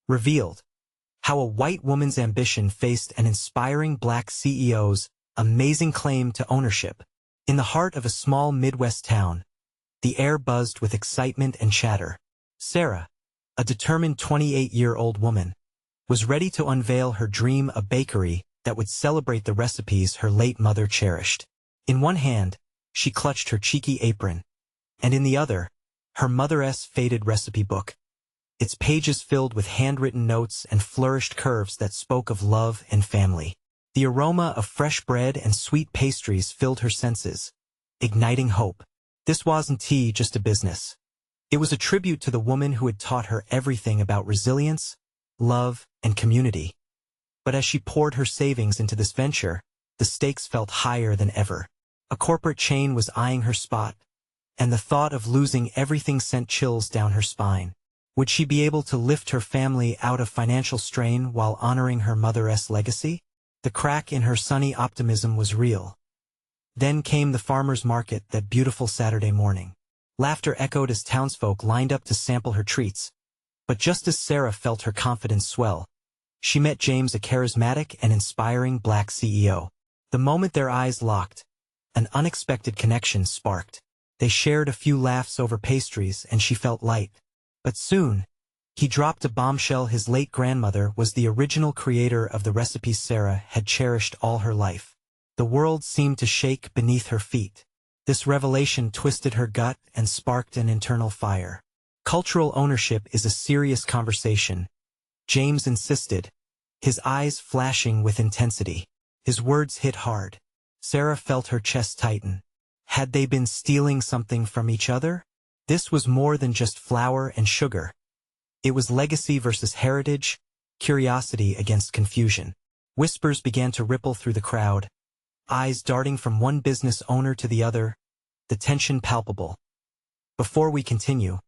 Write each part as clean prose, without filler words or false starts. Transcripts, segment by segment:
revealed how a white woman's ambition faced an inspiring black CEO's amazing claim to ownership. In the heart of a small Midwest town, the air buzzed with excitement and chatter. Sarah, a determined 28-year-old woman, was ready to unveil her dream, a bakery that would celebrate the recipes her late mother cherished. In one hand, she clutched her cheeky apron, and in the other, her mother's faded recipe book, its pages filled with handwritten notes and flourished curves that spoke of love and family. The aroma of fresh bread and sweet pastries filled her senses, igniting hope. This wasn't just a business. It was a tribute to the woman who had taught her everything about resilience, love, and community. But as she poured her savings into this venture, the stakes felt higher than ever. A corporate chain was eyeing her spot, and the thought of losing everything sent chills down her spine. Would she be able to lift her family out of financial strain while honoring her mother's legacy? The crack in her sunny optimism was real. Then came the farmer's market that beautiful Saturday morning. Laughter echoed as townsfolk lined up to sample her treats. But just as Sarah felt her confidence swell, she met James, a charismatic and inspiring black CEO. The moment their eyes locked, an unexpected connection sparked. They shared a few laughs over pastries and she felt light. But soon, he dropped a bombshell. His late grandmother was the original creator of the recipes Sarah had cherished all her life. The world seemed to shake beneath her feet. This revelation twisted her gut and sparked an internal fire. Cultural ownership is a serious conversation, James insisted, his eyes flashing with intensity. His words hit hard. Sarah felt her chest tighten. Had they been stealing something from each other? This was more than just flour and sugar. It was legacy versus heritage, curiosity against confusion. Whispers began to ripple through the crowd, eyes darting from one business owner to the other, the tension palpable. Before we continue,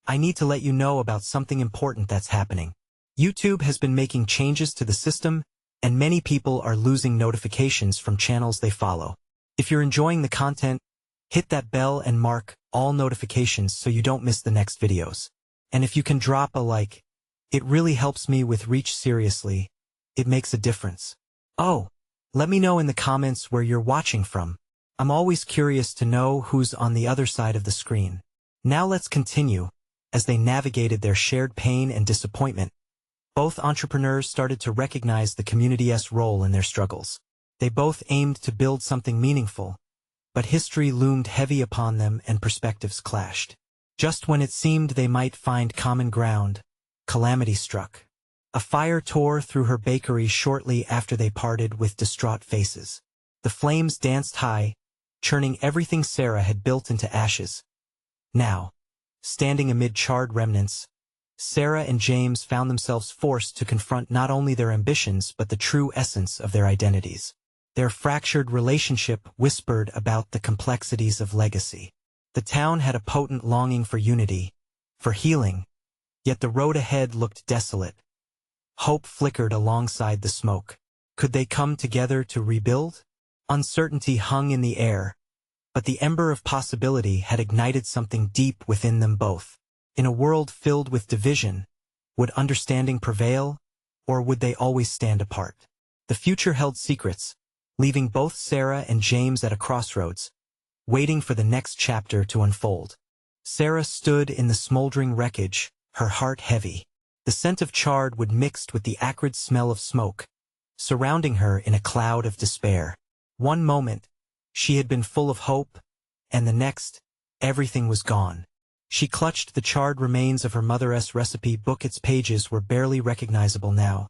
I need to let you know about something important that's happening. YouTube has been making changes to the system, and many people are losing notifications from channels they follow. If you're enjoying the content, hit that bell and mark all notifications so you don't miss the next videos. And if you can drop a like, it really helps me with reach. Seriously, it makes a difference. Oh, let me know in the comments where you're watching from. I'm always curious to know who's on the other side of the screen. Now let's continue. As they navigated their shared pain and disappointment, both entrepreneurs started to recognize the community's role in their struggles. They both aimed to build something meaningful, but history loomed heavy upon them and perspectives clashed. Just when it seemed they might find common ground, calamity struck. A fire tore through her bakery shortly after they parted with distraught faces. The flames danced high, churning everything Sarah had built into ashes. Now, standing amid charred remnants, Sarah and James found themselves forced to confront not only their ambitions but the true essence of their identities. Their fractured relationship whispered about the complexities of legacy. The town had a potent longing for unity, for healing, yet the road ahead looked desolate. Hope flickered alongside the smoke. Could they come together to rebuild? Uncertainty hung in the air, but the ember of possibility had ignited something deep within them both. In a world filled with division, would understanding prevail, or would they always stand apart? The future held secrets, leaving both Sarah and James at a crossroads, waiting for the next chapter to unfold. Sarah stood in the smoldering wreckage, her heart heavy. The scent of charred wood mixed with the acrid smell of smoke, surrounding her in a cloud of despair. One moment, she had been full of hope, and the next, everything was gone. She clutched the charred remains of her mother's recipe book. Its pages were barely recognizable now,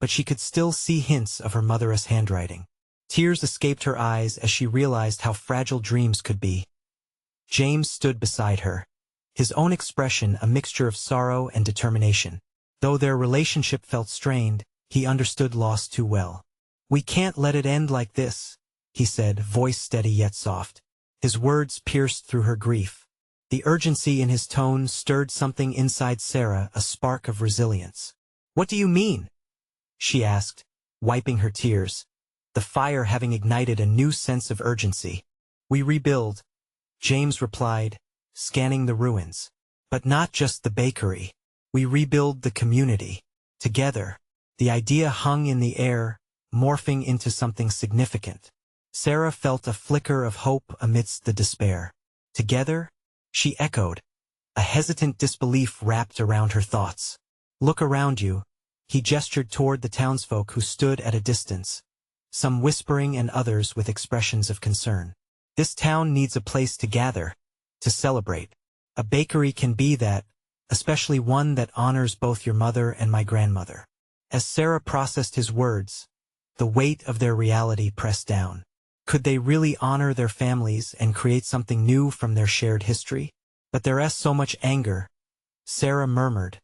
but she could still see hints of her mother's handwriting. Tears escaped her eyes as she realized how fragile dreams could be. James stood beside her, his own expression a mixture of sorrow and determination. Though their relationship felt strained, he understood loss too well. "We can't let it end like this," he said, voice steady yet soft. His words pierced through her grief. The urgency in his tone stirred something inside Sarah, a spark of resilience. "What do you mean?" she asked, wiping her tears, the fire having ignited a new sense of urgency. "We rebuild," James replied, scanning the ruins. "But not just the bakery. We rebuild the community." Together, the idea hung in the air, morphing into something significant. Sarah felt a flicker of hope amidst the despair. Together? She echoed, a hesitant disbelief wrapped around her thoughts. Look around you. He gestured toward the townsfolk who stood at a distance, some whispering and others with expressions of concern. This town needs a place to gather, to celebrate. A bakery can be that, especially one that honors both your mother and my grandmother. As Sarah processed his words, the weight of their reality pressed down. Could they really honor their families and create something new from their shared history? But there's so much anger, Sarah murmured,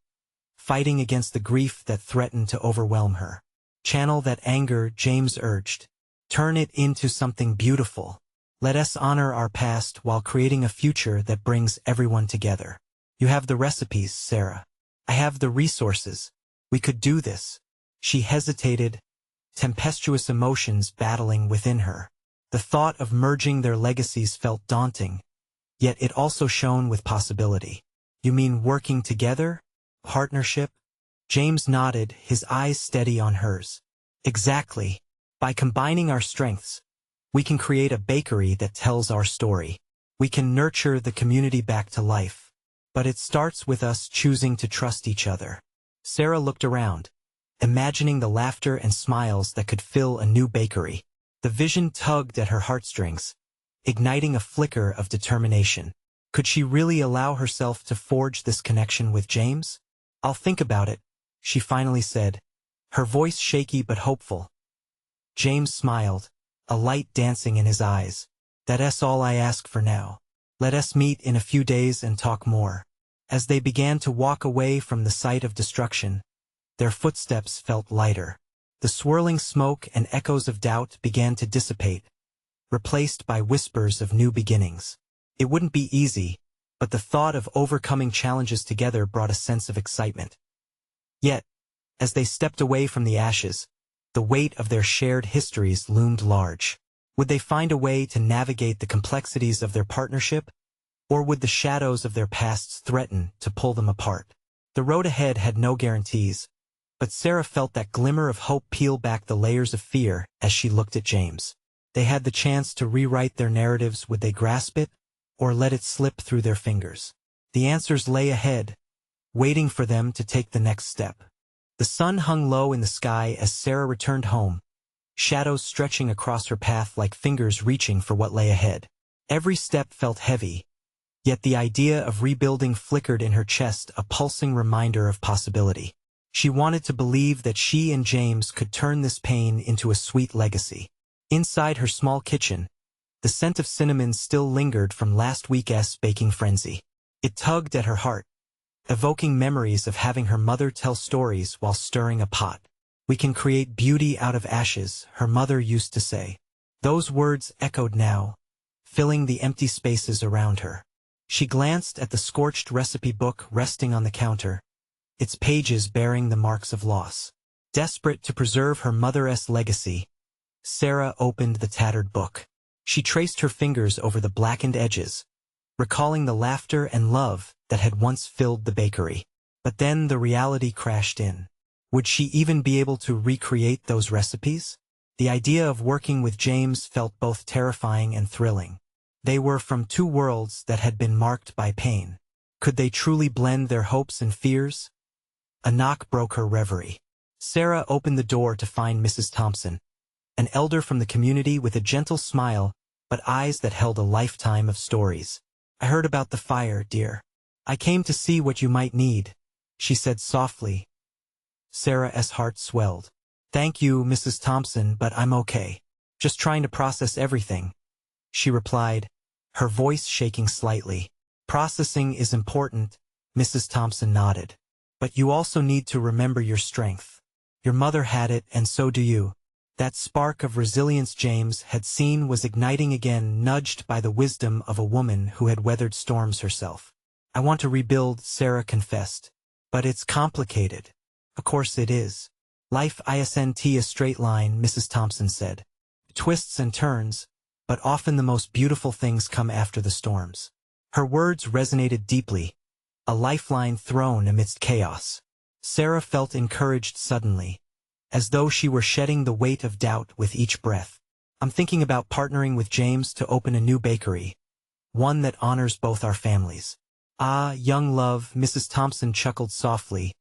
fighting against the grief that threatened to overwhelm her. Channel that anger, James urged. Turn it into something beautiful. Let us honor our past while creating a future that brings everyone together. You have the recipes, Sarah. I have the resources. We could do this. She hesitated, tempestuous emotions battling within her. The thought of merging their legacies felt daunting, yet it also shone with possibility. You mean working together? Partnership? James nodded, his eyes steady on hers. Exactly. By combining our strengths, we can create a bakery that tells our story. We can nurture the community back to life. But it starts with us choosing to trust each other. Sarah looked around, imagining the laughter and smiles that could fill a new bakery. The vision tugged at her heartstrings, igniting a flicker of determination. Could she really allow herself to forge this connection with James? I'll think about it, she finally said, her voice shaky but hopeful. James smiled, a light dancing in his eyes. That's all I ask for now. Let us meet in a few days and talk more. As they began to walk away from the site of destruction, their footsteps felt lighter. The swirling smoke and echoes of doubt began to dissipate, replaced by whispers of new beginnings. It wouldn't be easy, but the thought of overcoming challenges together brought a sense of excitement. Yet, as they stepped away from the ashes, the weight of their shared histories loomed large. Would they find a way to navigate the complexities of their partnership, or would the shadows of their pasts threaten to pull them apart? The road ahead had no guarantees, but Sarah felt that glimmer of hope peel back the layers of fear as she looked at James. They had the chance to rewrite their narratives. Would they grasp it, or let it slip through their fingers? The answers lay ahead, waiting for them to take the next step. The sun hung low in the sky as Sarah returned home, shadows stretching across her path like fingers reaching for what lay ahead. Every step felt heavy, yet the idea of rebuilding flickered in her chest, a pulsing reminder of possibility. She wanted to believe that she and James could turn this pain into a sweet legacy. Inside her small kitchen, the scent of cinnamon still lingered from last week's baking frenzy. It tugged at her heart, evoking memories of having her mother tell stories while stirring a pot. We can create beauty out of ashes, her mother used to say. Those words echoed now, filling the empty spaces around her. She glanced at the scorched recipe book resting on the counter, its pages bearing the marks of loss. Desperate to preserve her mother's legacy, Sarah opened the tattered book. She traced her fingers over the blackened edges, recalling the laughter and love that had once filled the bakery. But then the reality crashed in. Would she even be able to recreate those recipes? The idea of working with James felt both terrifying and thrilling. They were from two worlds that had been marked by pain. Could they truly blend their hopes and fears? A knock broke her reverie. Sarah opened the door to find Mrs. Thompson, an elder from the community with a gentle smile but eyes that held a lifetime of stories. I heard about the fire, dear. I came to see what you might need, she said softly. Sarah's heart swelled. Thank you, Mrs. Thompson, but I'm okay. Just trying to process everything, she replied, her voice shaking slightly. Processing is important, Mrs. Thompson nodded. But you also need to remember your strength. Your mother had it, and so do you. That spark of resilience James had seen was igniting again, nudged by the wisdom of a woman who had weathered storms herself. I want to rebuild, Sarah confessed. But it's complicated. Of course it is. Life isn't a straight line, Mrs. Thompson said. Twists and turns, but often the most beautiful things come after the storms. Her words resonated deeply, a lifeline thrown amidst chaos. Sarah felt encouraged suddenly, as though she were shedding the weight of doubt with each breath. I'm thinking about partnering with James to open a new bakery, one that honors both our families. Ah, young love, Mrs. Thompson chuckled softly,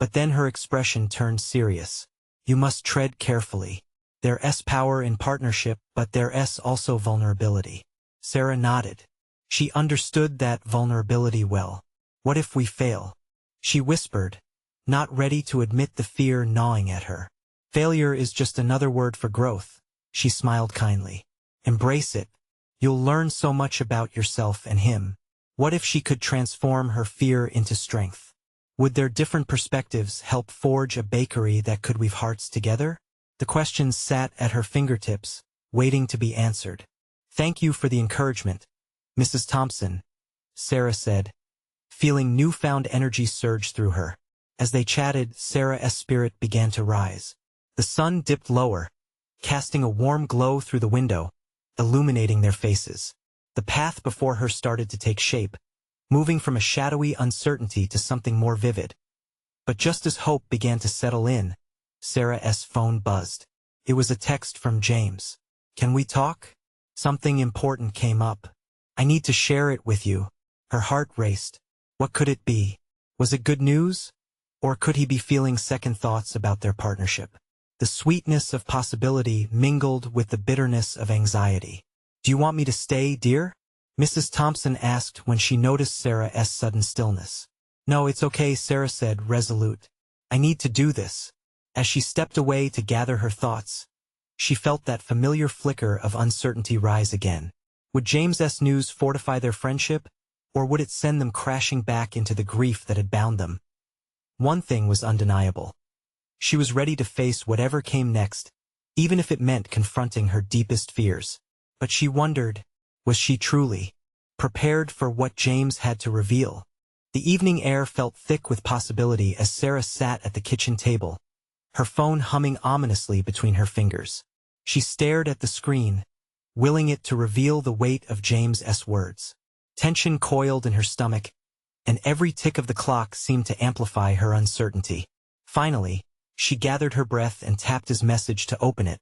but then her expression turned serious. You must tread carefully. There's power in partnership, but there's also vulnerability. Sarah nodded. She understood that vulnerability well. What if we fail? She whispered, not ready to admit the fear gnawing at her. Failure is just another word for growth. She smiled kindly. Embrace it. You'll learn so much about yourself and him. What if she could transform her fear into strength? Would their different perspectives help forge a bakery that could weave hearts together? The questions sat at her fingertips, waiting to be answered. Thank you for the encouragement, Mrs. Thompson, Sarah said, feeling newfound energy surge through her. As they chatted, Sarah's spirit began to rise. The sun dipped lower, casting a warm glow through the window, illuminating their faces. The path before her started to take shape, moving from a shadowy uncertainty to something more vivid. But just as hope began to settle in, Sarah's phone buzzed. It was a text from James. Can we talk? Something important came up. I need to share it with you. Her heart raced. What could it be? Was it good news? Or could he be feeling second thoughts about their partnership? The sweetness of possibility mingled with the bitterness of anxiety. Do you want me to stay, dear? Mrs. Thompson asked when she noticed Sarah's sudden stillness. No, it's okay, Sarah said, resolute. I need to do this. As she stepped away to gather her thoughts, she felt that familiar flicker of uncertainty rise again. Would James's news fortify their friendship, or would it send them crashing back into the grief that had bound them? One thing was undeniable. She was ready to face whatever came next, even if it meant confronting her deepest fears. But she wondered, was she truly prepared for what James had to reveal? The evening air felt thick with possibility as Sarah sat at the kitchen table, her phone humming ominously between her fingers. She stared at the screen, willing it to reveal the weight of James's words. Tension coiled in her stomach, and every tick of the clock seemed to amplify her uncertainty. Finally, she gathered her breath and tapped his message to open it.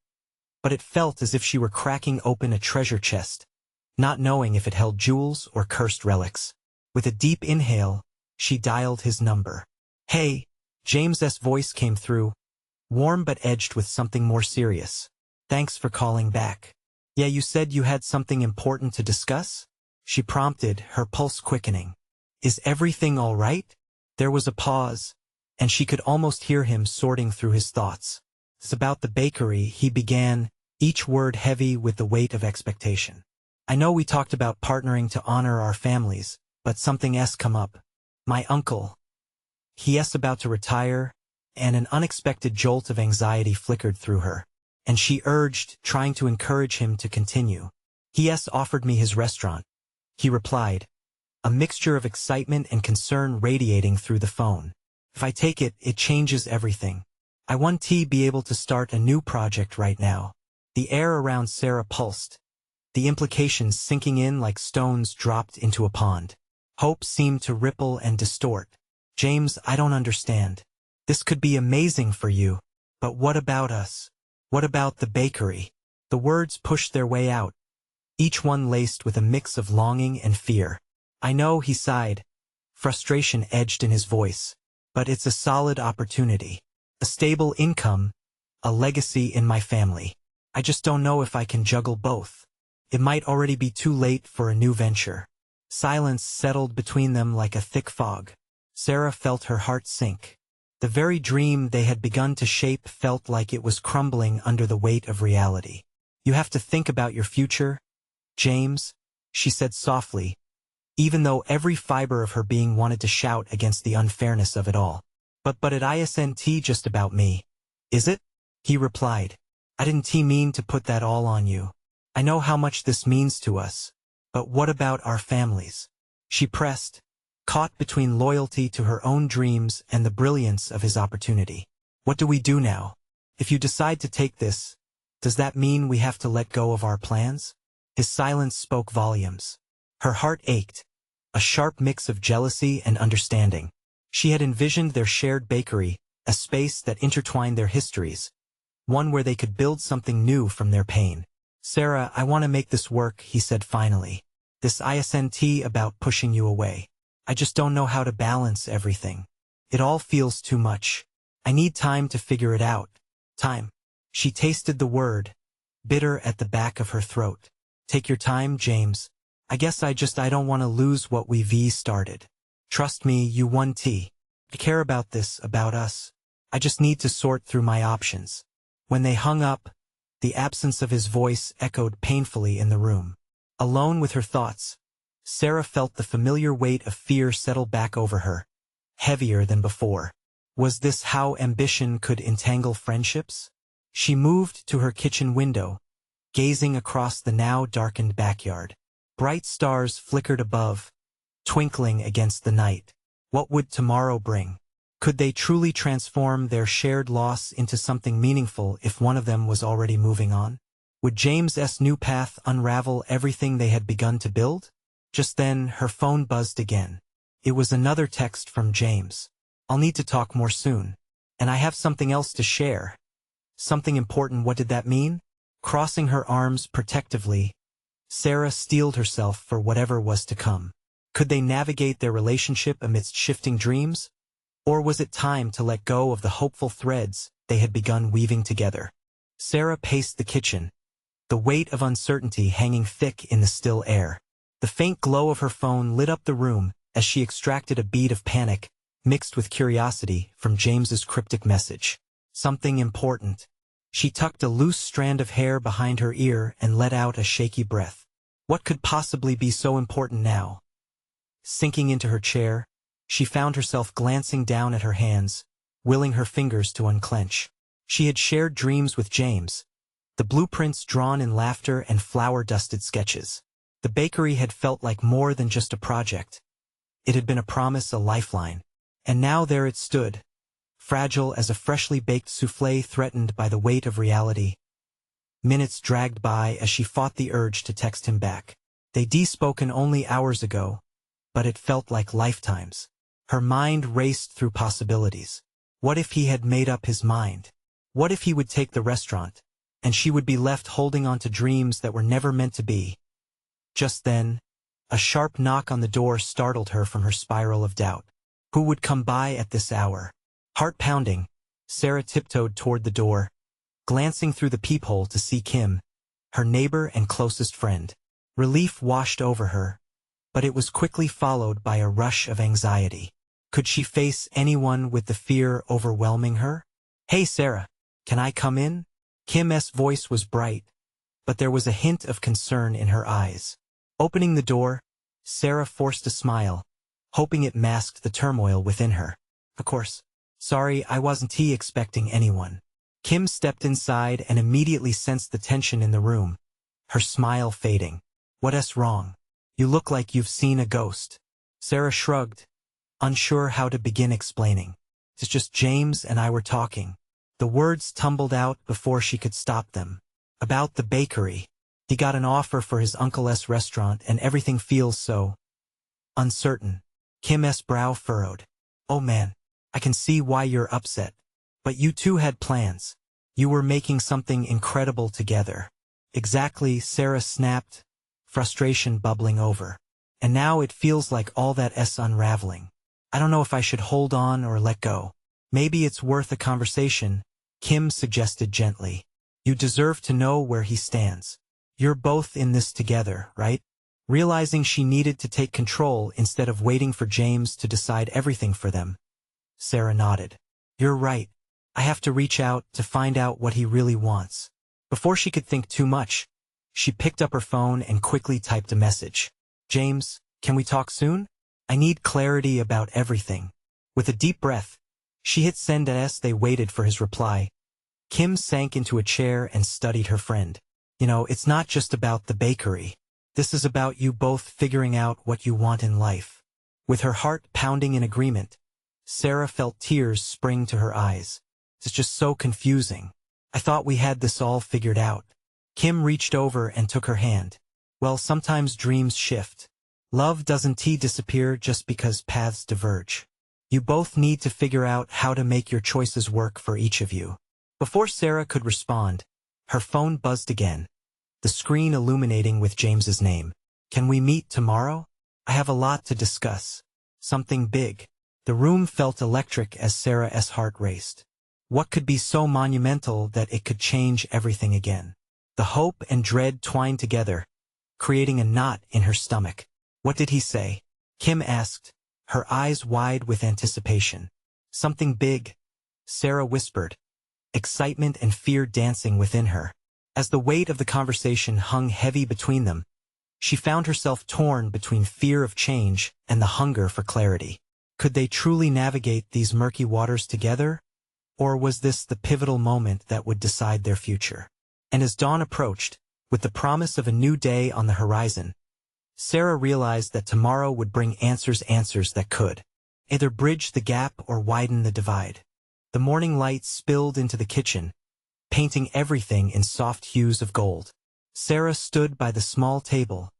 But it felt as if she were cracking open a treasure chest, not knowing if it held jewels or cursed relics. With a deep inhale, she dialed his number. Hey, James's voice came through, warm but edged with something more serious. Thanks for calling back. Yeah, you said you had something important to discuss? She prompted, her pulse quickening. Is everything all right? There was a pause, and she could almost hear him sorting through his thoughts. It's about the bakery, he began, each word heavy with the weight of expectation. I know we talked about partnering to honor our families, but something's come up. My uncle. He's about to retire, and an unexpected jolt of anxiety flickered through her, and she urged, trying to encourage him to continue. He's offered me his restaurant, he replied, a mixture of excitement and concern radiating through the phone. If I take it, it changes everything. I want to be able to start a new project right now. The air around Sarah pulsed, the implications sinking in like stones dropped into a pond. Hope seemed to ripple and distort. James, I don't understand. This could be amazing for you, but what about us? What about the bakery? The words pushed their way out, each one laced with a mix of longing and fear. I know, he sighed, frustration edged in his voice, but it's a solid opportunity. A stable income, a legacy in my family. I just don't know if I can juggle both. It might already be too late for a new venture. Silence settled between them like a thick fog. Sarah felt her heart sink. The very dream they had begun to shape felt like it was crumbling under the weight of reality. You have to think about your future, James, she said softly, even though every fiber of her being wanted to shout against the unfairness of it all. But it isn't just about me, is it? He replied. I didn't mean to put that all on you. I know how much this means to us. But what about our families? She pressed, caught between loyalty to her own dreams and the brilliance of his opportunity. What do we do now? If you decide to take this, does that mean we have to let go of our plans? His silence spoke volumes. Her heart ached, a sharp mix of jealousy and understanding. She had envisioned their shared bakery, a space that intertwined their histories, one where they could build something new from their pain. "Sarah, I want to make this work," he said finally. "This isn't about pushing you away. I just don't know how to balance everything. It all feels too much. I need time to figure it out." Time. She tasted the word, bitter at the back of her throat. "Take your time, James. I guess I don't want to lose what we've started. Trust me, you won tea. I care about this, about us. I just need to sort through my options." When they hung up, the absence of his voice echoed painfully in the room. Alone with her thoughts, Sarah felt the familiar weight of fear settle back over her, heavier than before. Was this how ambition could entangle friendships? She moved to her kitchen window, gazing across the now darkened backyard. Bright stars flickered above, twinkling against the night. What would tomorrow bring? Could they truly transform their shared loss into something meaningful if one of them was already moving on? Would James's new path unravel everything they had begun to build? Just then, her phone buzzed again. It was another text from James. "I'll need to talk more soon. And I have something else to share." Something important. What did that mean? Crossing her arms protectively, Sarah steeled herself for whatever was to come. Could they navigate their relationship amidst shifting dreams? Or was it time to let go of the hopeful threads they had begun weaving together? Sarah paced the kitchen, the weight of uncertainty hanging thick in the still air. The faint glow of her phone lit up the room as she extracted a bead of panic, mixed with curiosity, from James's cryptic message. Something important. She tucked a loose strand of hair behind her ear and let out a shaky breath. What could possibly be so important now? Sinking into her chair, she found herself glancing down at her hands, willing her fingers to unclench. She had shared dreams with James, the blueprints drawn in laughter and flour-dusted sketches. The bakery had felt like more than just a project. It had been a promise, a lifeline. And now there it stood, fragile as a freshly baked soufflé threatened by the weight of reality. Minutes dragged by as she fought the urge to text him back. They'd spoken only hours ago, but it felt like lifetimes. Her mind raced through possibilities. What if he had made up his mind? What if he would take the restaurant, and she would be left holding on to dreams that were never meant to be? Just then, a sharp knock on the door startled her from her spiral of doubt. Who would come by at this hour? Heart pounding, Sarah tiptoed toward the door, glancing through the peephole to see Kim, her neighbor and closest friend. Relief washed over her, but it was quickly followed by a rush of anxiety. Could she face anyone with the fear overwhelming her? "Hey Sarah, can I come in?" Kim's voice was bright, but there was a hint of concern in her eyes. Opening the door, Sarah forced a smile, hoping it masked the turmoil within her. "Of course. Sorry, I wasn't expecting anyone." Kim stepped inside and immediately sensed the tension in the room, her smile fading. "What's wrong? You look like you've seen a ghost." Sarah shrugged, unsure how to begin explaining. "It's just James and I were talking." The words tumbled out before she could stop them. "About the bakery. He got an offer for his uncle's restaurant and everything feels so uncertain." Kim's brow furrowed. "Oh man, I can see why you're upset. But you two had plans. You were making something incredible together." "Exactly," Sarah snapped, frustration bubbling over. "And now it feels like all that's unraveling. I don't know if I should hold on or let go." "Maybe it's worth a conversation," Kim suggested gently. "You deserve to know where he stands. You're both in this together, right?" Realizing she needed to take control instead of waiting for James to decide everything for them, Sarah nodded. "You're right. I have to reach out to find out what he really wants." Before she could think too much, she picked up her phone and quickly typed a message. "James, can we talk soon? I need clarity about everything." With a deep breath, she hit send as they waited for his reply. Kim sank into a chair and studied her friend. It's not just about the bakery. This is about you both figuring out what you want in life." With her heart pounding in agreement, Sarah felt tears spring to her eyes. "It's just so confusing. I thought we had this all figured out." Kim reached over and took her hand. "Well, sometimes dreams shift. Love doesn't disappear just because paths diverge." You both need to figure out how to make your choices work for each of you. Before Sarah could respond, her phone buzzed again, the screen illuminating with James's name. Can we meet tomorrow? I have a lot to discuss. Something big. The room felt electric as Sarah's heart raced. What could be so monumental that it could change everything again? The hope and dread twined together, creating a knot in her stomach. What did he say? Kim asked, her eyes wide with anticipation. Something big, Sarah whispered, excitement and fear dancing within her. As the weight of the conversation hung heavy between them, she found herself torn between fear of change and the hunger for clarity. Could they truly navigate these murky waters together? Or was this the pivotal moment that would decide their future? And as dawn approached, with the promise of a new day on the horizon, Sarah realized that tomorrow would bring answers that could either bridge the gap or widen the divide. The morning light spilled into the kitchen, painting everything in soft hues of gold. Sarah stood by the small table,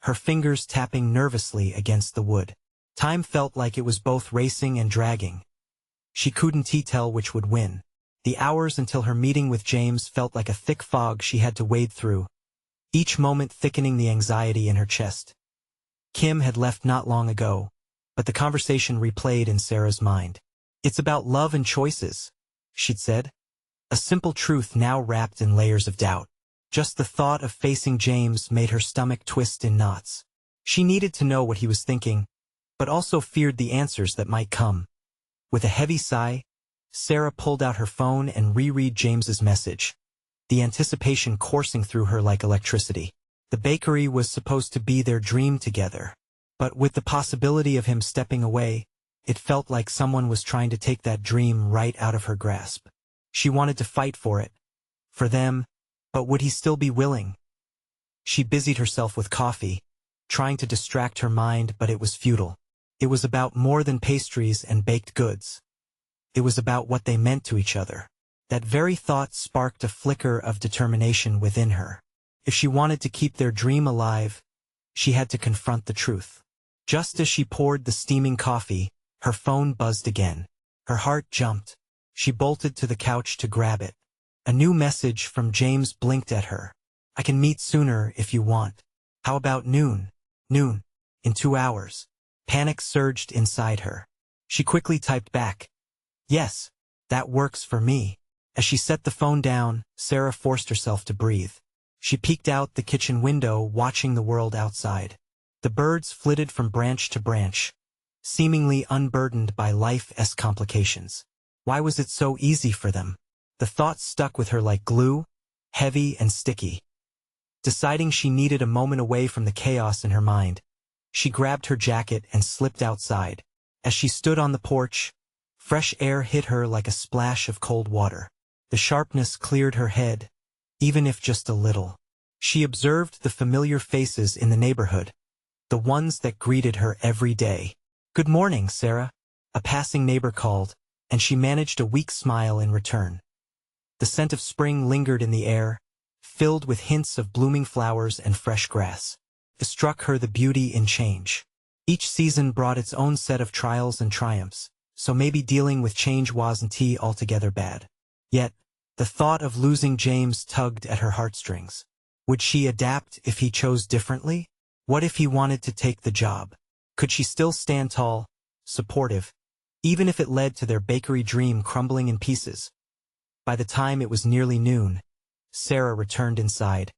her fingers tapping nervously against the wood. Time felt like it was both racing and dragging. She couldn't tell which would win. The hours until her meeting with James felt like a thick fog she had to wade through, each moment thickening the anxiety in her chest. Kim had left not long ago, but the conversation replayed in Sarah's mind. It's about love and choices, she'd said. A simple truth now wrapped in layers of doubt. Just the thought of facing James made her stomach twist in knots. She needed to know what he was thinking, but also feared the answers that might come. With a heavy sigh, Sarah pulled out her phone and reread James's message, the anticipation coursing through her like electricity. The bakery was supposed to be their dream together, but with the possibility of him stepping away, it felt like someone was trying to take that dream right out of her grasp. She wanted to fight for it, for them, but would he still be willing? She busied herself with coffee, trying to distract her mind, but it was futile. It was about more than pastries and baked goods. It was about what they meant to each other. That very thought sparked a flicker of determination within her. If she wanted to keep their dream alive, she had to confront the truth. Just as she poured the steaming coffee, her phone buzzed again. Her heart jumped. She bolted to the couch to grab it. A new message from James blinked at her. I can meet sooner if you want. How about noon? Noon. In 2 hours. Panic surged inside her. She quickly typed back, yes, that works for me. As she set the phone down, Sarah forced herself to breathe. She peeked out the kitchen window, watching the world outside. The birds flitted from branch to branch, seemingly unburdened by life's complications. Why was it so easy for them? The thought stuck with her like glue, heavy and sticky. Deciding she needed a moment away from the chaos in her mind, she grabbed her jacket and slipped outside. As she stood on the porch, fresh air hit her like a splash of cold water. The sharpness cleared her head, even if just a little. She observed the familiar faces in the neighborhood, the ones that greeted her every day. Good morning, Sarah, a passing neighbor called, and she managed a weak smile in return. The scent of spring lingered in the air, filled with hints of blooming flowers and fresh grass. It struck her the beauty in change. Each season brought its own set of trials and triumphs, so maybe dealing with change wasn't altogether bad. Yet, the thought of losing James tugged at her heartstrings. Would she adapt if he chose differently? What if he wanted to take the job? Could she still stand tall, supportive, even if it led to their bakery dream crumbling in pieces? By the time it was nearly noon, Sarah returned inside,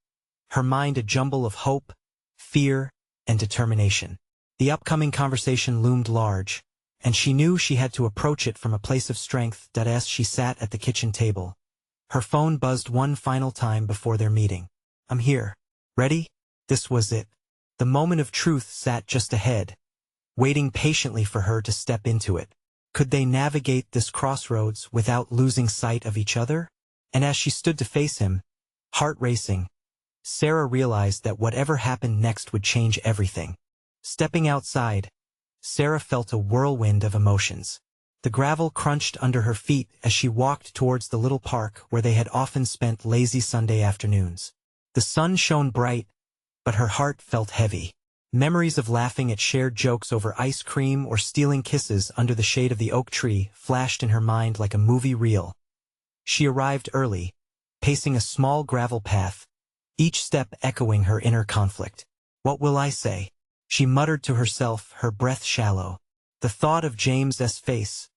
her mind a jumble of hope, fear, and determination. The upcoming conversation loomed large, and she knew she had to approach it from a place of strength. As she sat at the kitchen table, her phone buzzed one final time before their meeting. I'm here. Ready? This was it. The moment of truth sat just ahead, waiting patiently for her to step into it. Could they navigate this crossroads without losing sight of each other? And as she stood to face him, heart racing, Sarah realized that whatever happened next would change everything. Stepping outside, Sarah felt a whirlwind of emotions. The gravel crunched under her feet as she walked towards the little park where they had often spent lazy Sunday afternoons. The sun shone bright, but her heart felt heavy. Memories of laughing at shared jokes over ice cream or stealing kisses under the shade of the oak tree flashed in her mind like a movie reel. She arrived early, pacing a small gravel path, each step echoing her inner conflict. "What will I say?" she muttered to herself, her breath shallow. The thought of James's face,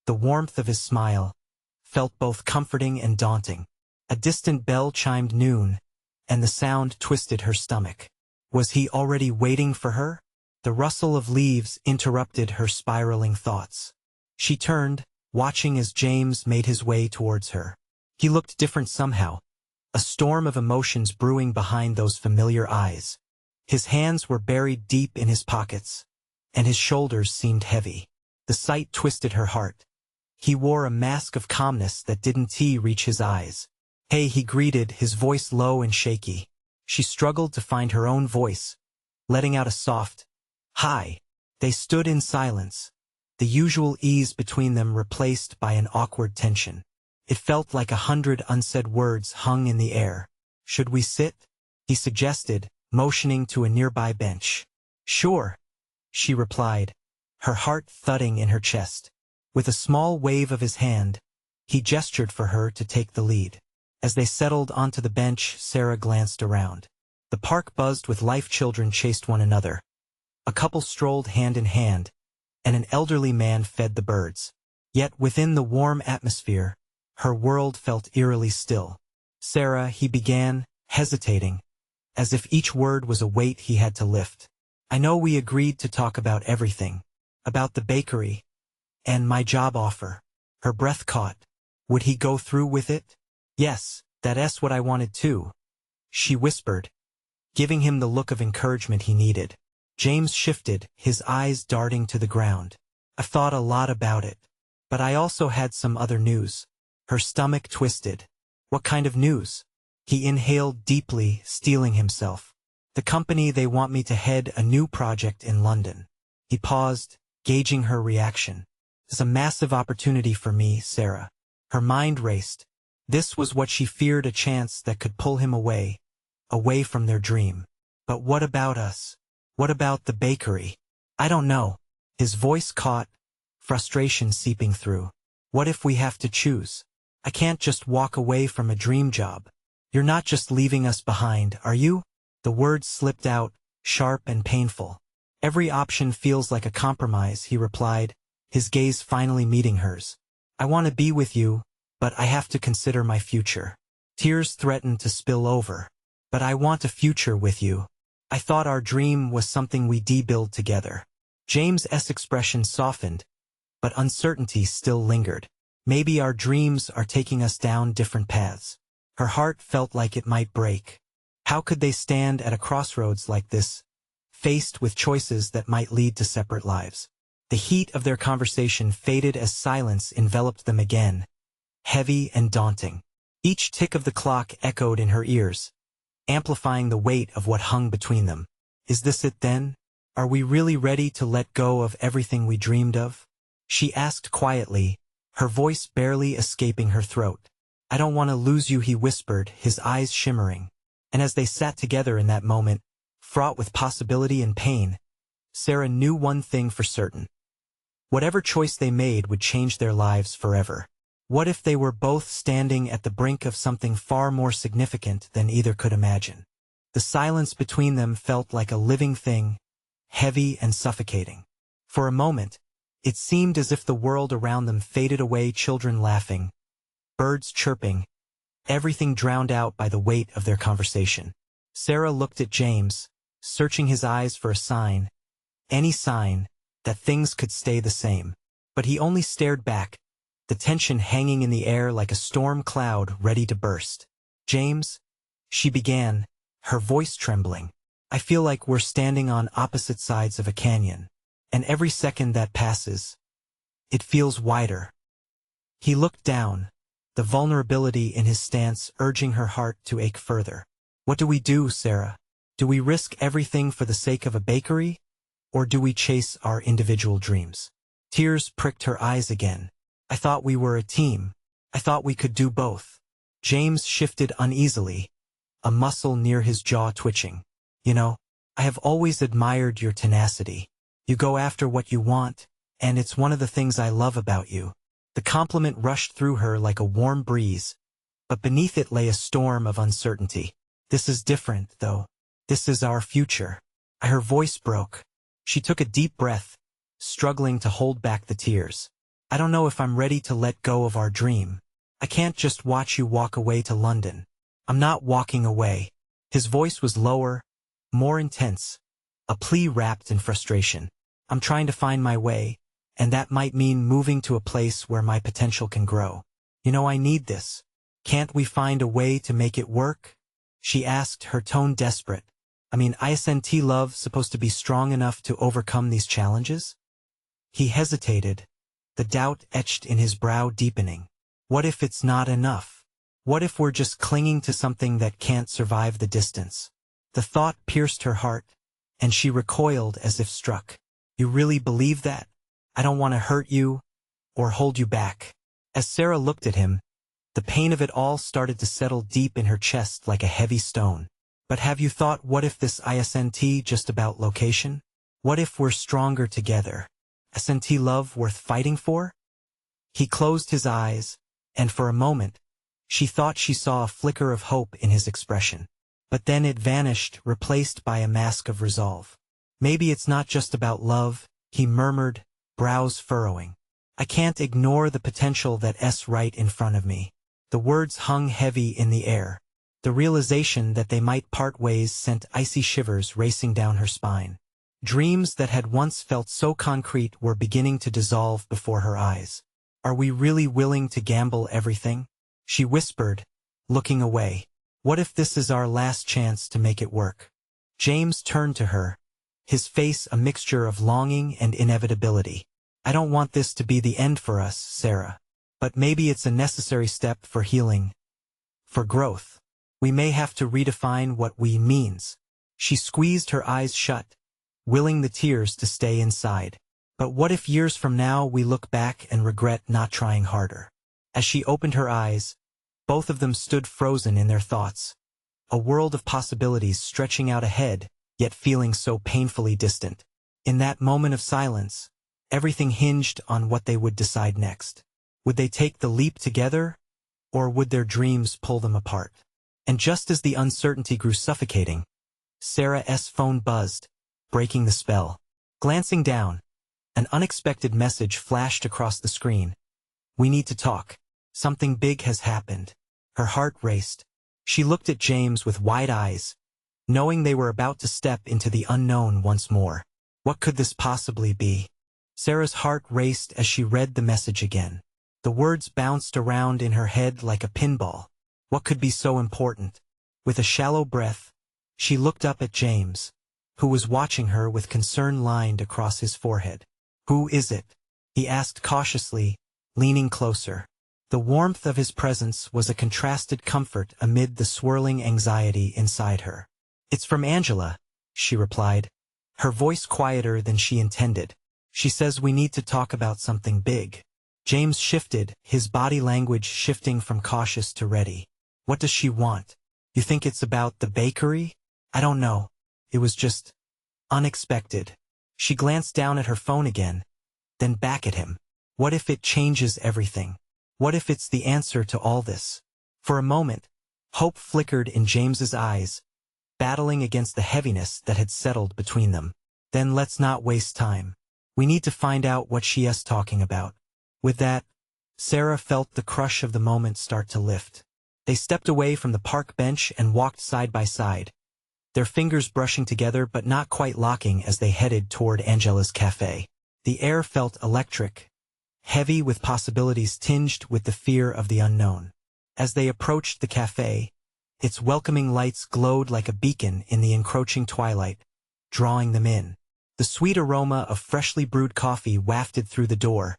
the warmth of his smile, felt both comforting and daunting. A distant bell chimed noon, and the sound twisted her stomach. Was he already waiting for her? The rustle of leaves interrupted her spiraling thoughts. She turned, watching as James made his way towards her. He looked different somehow, a storm of emotions brewing behind those familiar eyes. His hands were buried deep in his pockets, and his shoulders seemed heavy. The sight twisted her heart. He wore a mask of calmness that didn't reach his eyes. "Hey," he greeted, his voice low and shaky. She struggled to find her own voice, letting out a soft, "Hi." They stood in silence, the usual ease between them replaced by an awkward tension. It felt like 100 unsaid words hung in the air. "Should we sit?" he suggested, motioning to a nearby bench. "Sure," she replied, her heart thudding in her chest. With a small wave of his hand, he gestured for her to take the lead. As they settled onto the bench, Sarah glanced around. The park buzzed with life. Children chased one another. A couple strolled hand in hand, and an elderly man fed the birds. Yet within the warm atmosphere, her world felt eerily still. "Sarah," he began, hesitating, as if each word was a weight he had to lift. "I know we agreed to talk about everything, about the bakery, and my job offer." Her breath caught. Would he go through with it? "Yes, that's what I wanted too," she whispered, giving him the look of encouragement he needed. James shifted, his eyes darting to the ground. "I've thought a lot about it, but I also had some other news." Her stomach twisted. "What kind of news?" He inhaled deeply, steeling himself. "The company, they want me to head a new project in London." He paused, gauging her reaction. "It's a massive opportunity for me, Sarah." Her mind raced. This was what she feared, a chance that could pull him away from their dream. "But what about us? What about the bakery?" "I don't know." His voice caught, frustration seeping through. "What if we have to choose? I can't just walk away from a dream job." "You're not just leaving us behind, are you?" The words slipped out, sharp and painful. "Every option feels like a compromise," he replied, his gaze finally meeting hers. "I want to be with you, but I have to consider my future." Tears threatened to spill over. "But I want a future with you. I thought our dream was something we build together." James's expression softened, but uncertainty still lingered. "Maybe our dreams are taking us down different paths." Her heart felt like it might break. How could they stand at a crossroads like this, faced with choices that might lead to separate lives? The heat of their conversation faded as silence enveloped them again, heavy and daunting. Each tick of the clock echoed in her ears, amplifying the weight of what hung between them. "Is this it then? Are we really ready to let go of everything we dreamed of?" she asked quietly, her voice barely escaping her throat. "I don't want to lose you," he whispered, his eyes shimmering. And as they sat together in that moment, fraught with possibility and pain, Sarah knew one thing for certain. Whatever choice they made would change their lives forever. What if they were both standing at the brink of something far more significant than either could imagine? The silence between them felt like a living thing, heavy and suffocating. For a moment, it seemed as if the world around them faded away, children laughing, birds chirping, everything drowned out by the weight of their conversation. Sarah looked at James, searching his eyes for a sign, any sign, that things could stay the same. But he only stared back, the tension hanging in the air like a storm cloud ready to burst. "James," she began, her voice trembling, "I feel like we're standing on opposite sides of a canyon, and every second that passes, it feels wider." He looked down, the vulnerability in his stance urging her heart to ache further. "What do we do, Sarah? Do we risk everything for the sake of a bakery? Or do we chase our individual dreams?" Tears pricked her eyes again. "I thought we were a team. I thought we could do both." James shifted uneasily, a muscle near his jaw twitching. "You know, I have always admired your tenacity. You go after what you want, and it's one of the things I love about you. The compliment rushed through her like a warm breeze, but beneath it lay a storm of uncertainty. This is different, though. This is our future. Her voice broke. She took a deep breath, struggling to hold back the tears. I don't know if I'm ready to let go of our dream. I can't just watch you walk away to London. I'm not walking away. His voice was lower, more intense, a plea wrapped in frustration. I'm trying to find my way, and that might mean moving to a place where my potential can grow. You know, I need this. Can't we find a way to make it work? She asked, her tone desperate. I mean, isn't love supposed to be strong enough to overcome these challenges? He hesitated, the doubt etched in his brow deepening. What if it's not enough? What if we're just clinging to something that can't survive the distance? The thought pierced her heart, and she recoiled as if struck. You really believe that? I don't want to hurt you, or hold you back. As Sarah looked at him, the pain of it all started to settle deep in her chest like a heavy stone. But have you thought, what if this isn't just about location? What if we're stronger together? Isn't love worth fighting for? He closed his eyes, and for a moment, she thought she saw a flicker of hope in his expression. But then it vanished, replaced by a mask of resolve. Maybe it's not just about love, he murmured, brows furrowing. I can't ignore the potential that's right in front of me. The words hung heavy in the air. The realization that they might part ways sent icy shivers racing down her spine. Dreams that had once felt so concrete were beginning to dissolve before her eyes. Are we really willing to gamble everything? She whispered, looking away. What if this is our last chance to make it work? James turned to her, his face a mixture of longing and inevitability. I don't want this to be the end for us, Sarah. But maybe it's a necessary step for healing, for growth. We may have to redefine what we means. She squeezed her eyes shut, willing the tears to stay inside. But what if years from now we look back and regret not trying harder? As she opened her eyes, both of them stood frozen in their thoughts. A world of possibilities stretching out ahead, yet feeling so painfully distant. In that moment of silence, everything hinged on what they would decide next. Would they take the leap together, or would their dreams pull them apart? And just as the uncertainty grew suffocating, Sarah's phone buzzed, breaking the spell. Glancing down, an unexpected message flashed across the screen. We need to talk. Something big has happened. Her heart raced. She looked at James with wide eyes, knowing they were about to step into the unknown once more. What could this possibly be? Sarah's heart raced as she read the message again. The words bounced around in her head like a pinball. What could be so important? With a shallow breath, she looked up at James, who was watching her with concern lined across his forehead. Who is it? He asked cautiously, leaning closer. The warmth of his presence was a contrasted comfort amid the swirling anxiety inside her. It's from Angela, she replied, her voice quieter than she intended. She says we need to talk about something big. James shifted, his body language shifting from cautious to ready. What does she want? You think it's about the bakery? I don't know. It was just unexpected. She glanced down at her phone again, then back at him. What if it changes everything? What if it's the answer to all this? For a moment, hope flickered in James's eyes, battling against the heaviness that had settled between them. Then let's not waste time. We need to find out what she is talking about. With that, Sarah felt the crush of the moment start to lift. They stepped away from the park bench and walked side by side, their fingers brushing together but not quite locking as they headed toward Angela's cafe. The air felt electric, heavy with possibilities tinged with the fear of the unknown. As they approached the cafe, its welcoming lights glowed like a beacon in the encroaching twilight, drawing them in. The sweet aroma of freshly brewed coffee wafted through the door,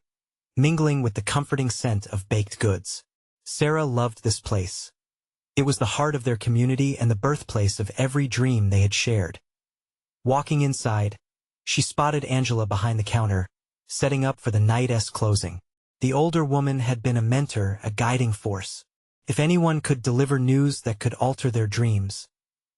mingling with the comforting scent of baked goods. Sarah loved this place. It was the heart of their community and the birthplace of every dream they had shared. Walking inside, she spotted Angela behind the counter, setting up for the night's closing. The older woman had been a mentor, a guiding force. If anyone could deliver news that could alter their dreams,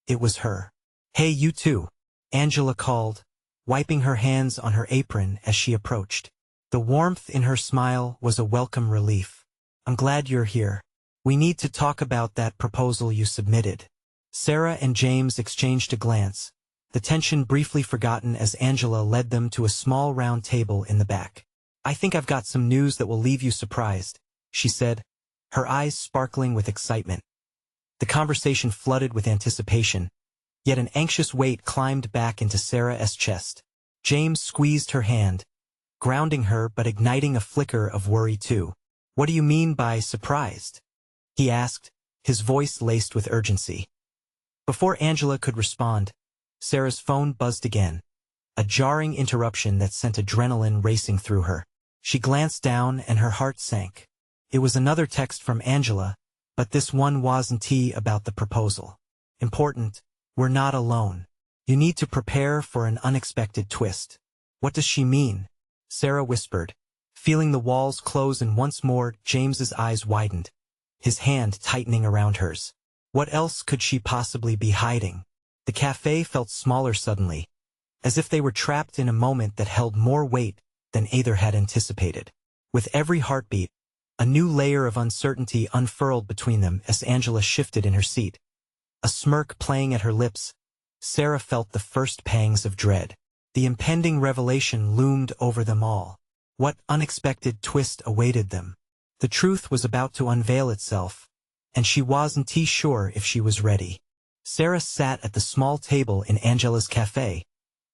it was her. Hey, you two. Angela called, wiping her hands on her apron as she approached. The warmth in her smile was a welcome relief. I'm glad you're here. We need to talk about that proposal you submitted. Sarah and James exchanged a glance, the tension briefly forgotten as Angela led them to a small round table in the back. I think I've got some news that will leave you surprised, she said, her eyes sparkling with excitement. The conversation flooded with anticipation, yet an anxious weight climbed back into Sarah's chest. James squeezed her hand, grounding her but igniting a flicker of worry too. What do you mean by surprised? He asked, his voice laced with urgency. Before Angela could respond, Sarah's phone buzzed again, a jarring interruption that sent adrenaline racing through her. She glanced down and her heart sank. It was another text from Angela, but this one wasn't about the proposal. Important, we're not alone. You need to prepare for an unexpected twist. What does she mean? Sarah whispered. Feeling the walls close and once more, James's eyes widened, his hand tightening around hers. What else could she possibly be hiding? The cafe felt smaller suddenly, as if they were trapped in a moment that held more weight than either had anticipated. With every heartbeat, a new layer of uncertainty unfurled between them as Angela shifted in her seat. A smirk playing at her lips, Sarah felt the first pangs of dread. The impending revelation loomed over them all. What unexpected twist awaited them? The truth was about to unveil itself, and she wasn't sure if she was ready. Sarah sat at the small table in Angela's cafe,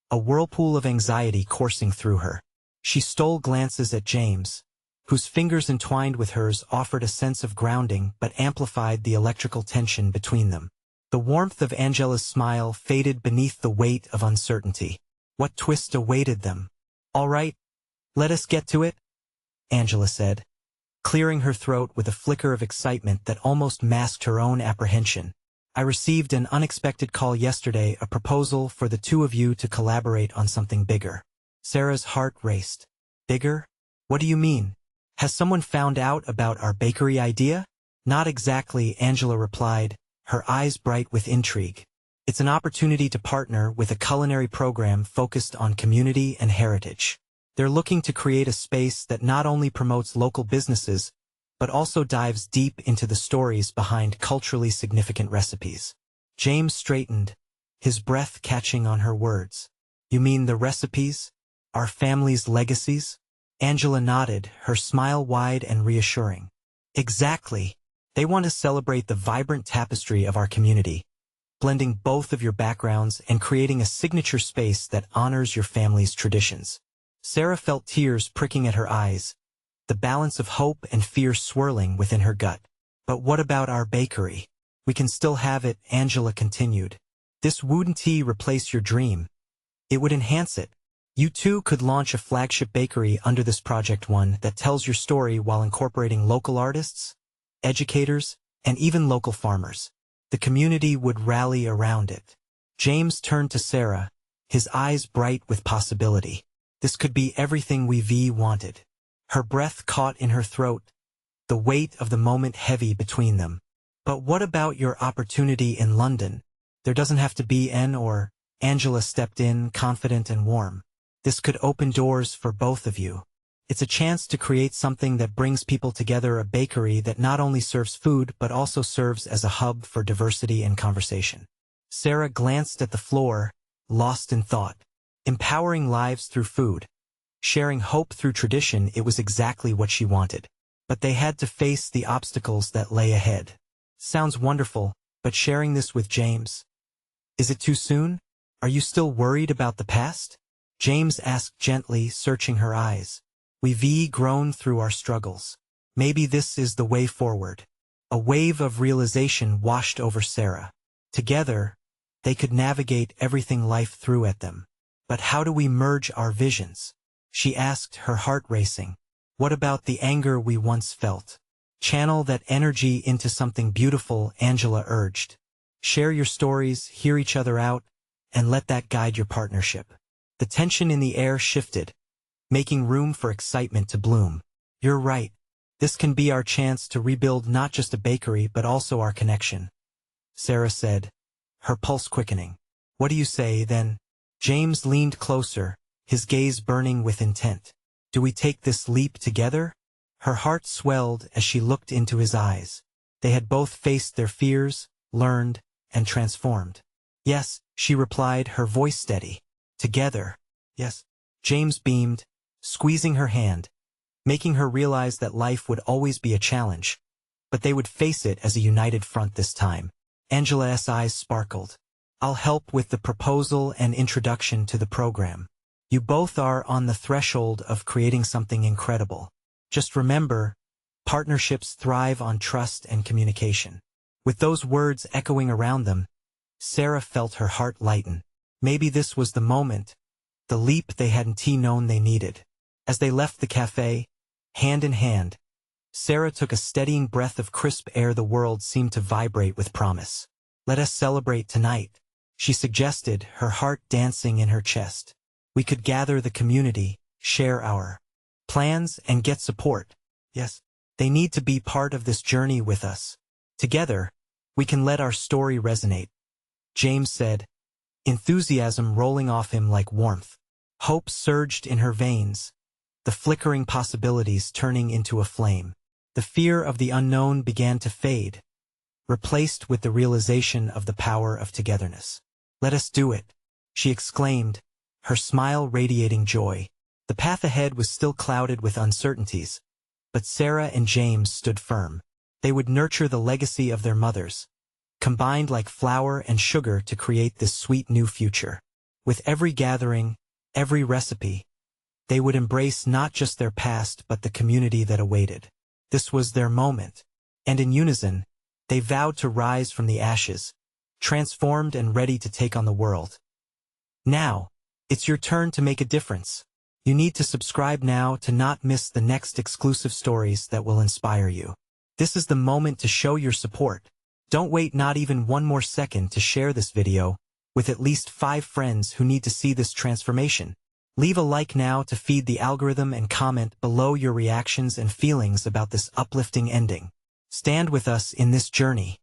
a whirlpool of anxiety coursing through her. She stole glances at James, whose fingers entwined with hers offered a sense of grounding but amplified the electrical tension between them. The warmth of Angela's smile faded beneath the weight of uncertainty. What twist awaited them? All right, let us get to it, Angela said, clearing her throat with a flicker of excitement that almost masked her own apprehension. I received an unexpected call yesterday, a proposal for the two of you to collaborate on something bigger. Sarah's heart raced. Bigger? What do you mean? Has someone found out about our bakery idea? Not exactly, Angela replied, her eyes bright with intrigue. It's an opportunity to partner with a culinary program focused on community and heritage. They're looking to create a space that not only promotes local businesses, but also dives deep into the stories behind culturally significant recipes. James straightened, his breath catching on her words. You mean the recipes? Our family's legacies? Angela nodded, her smile wide and reassuring. Exactly. They want to celebrate the vibrant tapestry of our community, blending both of your backgrounds and creating a signature space that honors your family's traditions. Sarah felt tears pricking at her eyes, the balance of hope and fear swirling within her gut. But what about our bakery? We can still have it, Angela continued. This wouldn't replace your dream. It would enhance it. You two could launch a flagship bakery under this project, one that tells your story while incorporating local artists, educators, and even local farmers. The community would rally around it. James turned to Sarah, his eyes bright with possibility. This could be everything we wanted. Her breath caught in her throat, the weight of the moment heavy between them. But what about your opportunity in London? There doesn't have to be or Angela stepped in, confident and warm. This could open doors for both of you. It's a chance to create something that brings people together, a bakery that not only serves food but also serves as a hub for diversity and conversation. Sarah glanced at the floor, lost in thought. Empowering lives through food, sharing hope through tradition, it was exactly what she wanted. But they had to face the obstacles that lay ahead. Sounds wonderful, but sharing this with James? Is it too soon? Are you still worried about the past? James asked gently, searching her eyes. We've grown through our struggles. Maybe this is the way forward. A wave of realization washed over Sarah. Together, they could navigate everything life threw at them. But how do we merge our visions? She asked, her heart racing. What about the anger we once felt? Channel that energy into something beautiful, Angela urged. Share your stories, hear each other out, and let that guide your partnership. The tension in the air shifted, making room for excitement to bloom. You're right. This can be our chance to rebuild not just a bakery but also our connection, Sarah said, her pulse quickening. What do you say, then? James leaned closer, his gaze burning with intent. Do we take this leap together? Her heart swelled as she looked into his eyes. They had both faced their fears, learned, and transformed. Yes, she replied, her voice steady. Together. Yes. James beamed, squeezing her hand, making her realize that life would always be a challenge, but they would face it as a united front this time. Angela's eyes sparkled. I'll help with the proposal and introduction to the program. You both are on the threshold of creating something incredible. Just remember, partnerships thrive on trust and communication. With those words echoing around them, Sarah felt her heart lighten. Maybe this was the moment, the leap they hadn't known they needed. As they left the cafe, hand in hand, Sarah took a steadying breath of crisp air. The world seemed to vibrate with promise. Let us celebrate tonight, she suggested, her heart dancing in her chest. We could gather the community, share our plans, and get support. Yes, they need to be part of this journey with us. Together, we can let our story resonate, James said, enthusiasm rolling off him like warmth. Hope surged in her veins, the flickering possibilities turning into a flame. The fear of the unknown began to fade, replaced with the realization of the power of togetherness. Let us do it, she exclaimed, her smile radiating joy. The path ahead was still clouded with uncertainties, but Sarah and James stood firm. They would nurture the legacy of their mothers, combined like flour and sugar to create this sweet new future. With every gathering, every recipe, they would embrace not just their past but the community that awaited. This was their moment, and in unison, they vowed to rise from the ashes, transformed and ready to take on the world. Now, it's your turn to make a difference. You need to subscribe now to not miss the next exclusive stories that will inspire you. This is the moment to show your support. Don't wait not even one more second to share this video with at least 5 friends who need to see this transformation. Leave a like now to feed the algorithm and comment below your reactions and feelings about this uplifting ending. Stand with us in this journey.